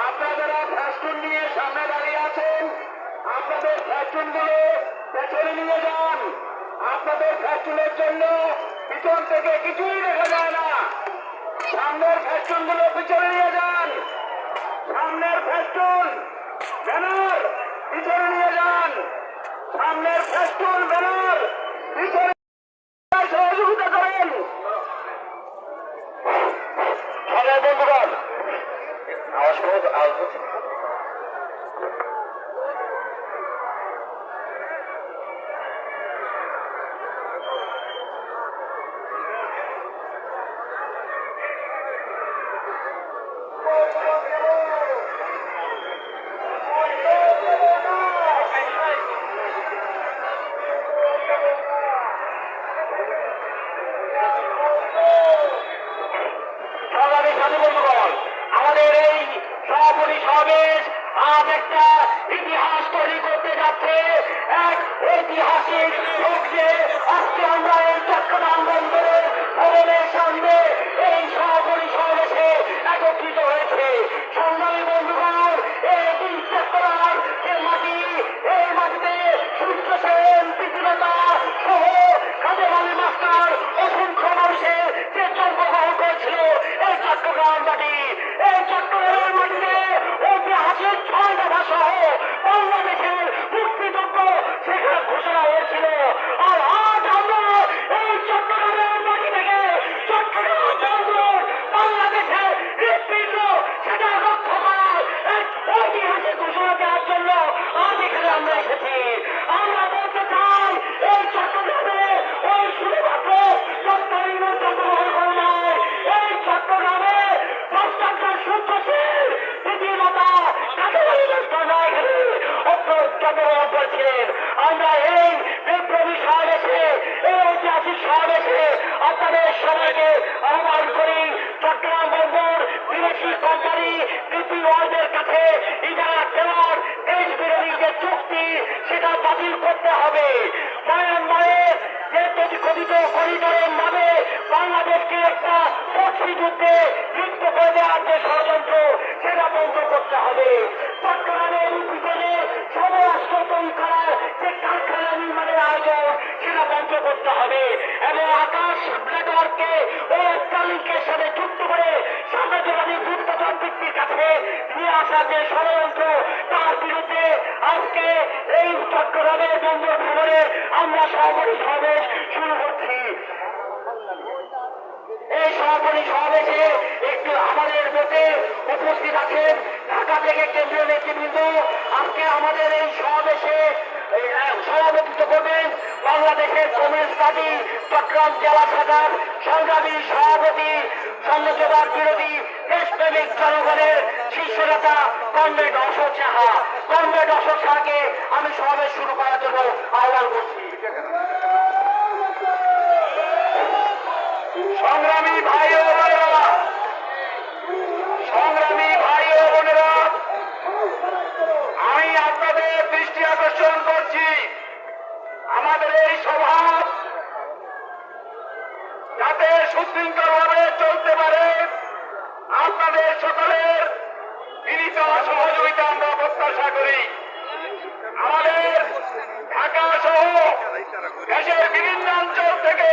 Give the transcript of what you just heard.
আপনারা ফ্যাশন নিয়ে সামনে দাঁড়িয়ে আছেন, আপনাদের ফ্যাশন গুলো পেছনে নিয়ে যান। আপনাদের ফ্যাশনের জন্য পিছন থেকে কিছুই দেখা যায় না। সামনের ফ্যাশন গুলো পিছনে নিয়ে যান। সামনের ফ্যাশন ব্যানার পিছনে নিয়ে যান। সামনের ফ্যাশন ব্যানার পিছনে সহযোগিতা করেন। সবাই বন্ধুগণ আওয়াজ করবো আওয়াজ আমাদের এই সমাপনী সমাবেশ আজ একটা ইতিহাস তৈরি করতে যাচ্ছে। এক ঐতিহাসিক লক্ষ্যে আজকে আমরা এই চট্টগ্রাম বন্দরের ভবনের সামনে এই সমাপনী সমাবেশে একত্রিত হয়েছে। সংগ্রামী বন্ধুগণ, এই চট্টগ্রাম এই মাটিতে সূর্য সেন, প্রীতিলতা সহ কাদের আলী মাস্টার অসংখ্য মানুষের যে জন্মগ্রহণ করেছিল এই চট্টগ্রাম মাটি। এই চট্টগ্রামের মাটিতে ঐতিহাসিক 6 দফা সহ বাংলাদেশের মুক্তিযুদ্ধ সেখানে ঘোষণা হয়েছিল। আর আজ আমরা এই চট্টগ্রামের মাটি থেকে চট্টগ্রাম বন্দর বাংলাদেশের হৃৎপিণ্ড সেটা রক্ষা করার এক ঐতিহাসিক ঘোষণা দেওয়ার জন্য আজ এখানে আমরা এসেছি। আমরা বলতে চাই এই চট্টগ্রামে ওই শুধুমাত্র চট্টগ্রামের জন্মগ্রহণ করে নয়, এই চট্টগ্রামে ভ্রষ্টাচার সূর্যশীল প্রীতিলতা কাদের আলী মাস্টার এখানে জন্মগ্রহণ করেছিলেন। আমরা এই বিপ্লবী সমাবেশে, এই ঐতিহাসিক সমাবেশে আপনাদের সবাইকে আহ্বান করি, চট্টগ্রাম বন্দর বিদেশি কোম্পানি ডিপি ওয়ার্ল্ডের কাছে ইজারা দেওয়ার দেশ বিরোধী যে চুক্তি সেটা বাতিল করতে হবে। মায়ানমারের যে কথিত করিডোরের নামে বাংলাদেশকে একটা প্রক্সি যুদ্ধে লিপ্ত করে দেওয়ার যে ষড়যন্ত্র সেটা বন্ধ করতে হবে। চট্টগ্রামের পিছনে সমরাষ্ট্র তৈরি করার যে কারখানা নির্মাণের আয়োজন সেটা বন্ধ করতে হবে এবং আকাশ নেটওয়ার্ককে ও স্টারলিংকের সাথে যুক্ত করে সাম্রাজ্যবাদী যুদ্ধতান্ত্রিকদের কাছে নিয়ে আসা যে ষড়যন্ত্র তার বিরুদ্ধে আজকে এই চট্টগ্রামের বন্দর ভবনে আমরা সমাপনী সমাবেশ শুরু করছি। এই সমাপনী সমাবেশে একটু আমাদের মধ্যে উপস্থিত আছেন ঢাকা থেকে কেন্দ্রীয় নেতৃবৃন্দ। আজকে আমাদের এই সমাবেশে সভাপতিত্ব করবেন বাংলাদেশের কমিউনিস্ট পার্টি চট্টগ্রাম জেলা শাখার সংগ্রামী সভাপতি, সাম্রাজ্যবাদ বিরোধী দেশপ্রেমিক জনগণের শীর্ষ নেতা কমরেড অশোক সাহা। কমরেড অশোক সাহাকে আমি সমাবেশ শুরু করার জন্য আহ্বান করছি। সংগ্রামী ভাই ও বোনেরা, সংগ্রামী ভাই ও বোনেরা, আমি আপনাদের দৃষ্টি আকর্ষণ করছি আমাদের এই সভা যাতে সুশৃঙ্খল ভাবে চলতে পারে আপনাদের সকলের বিনীত সহযোগিতা আমরা প্রত্যাশা করি। আমাদের ঢাকা সহ দেশের বিভিন্ন অঞ্চল থেকে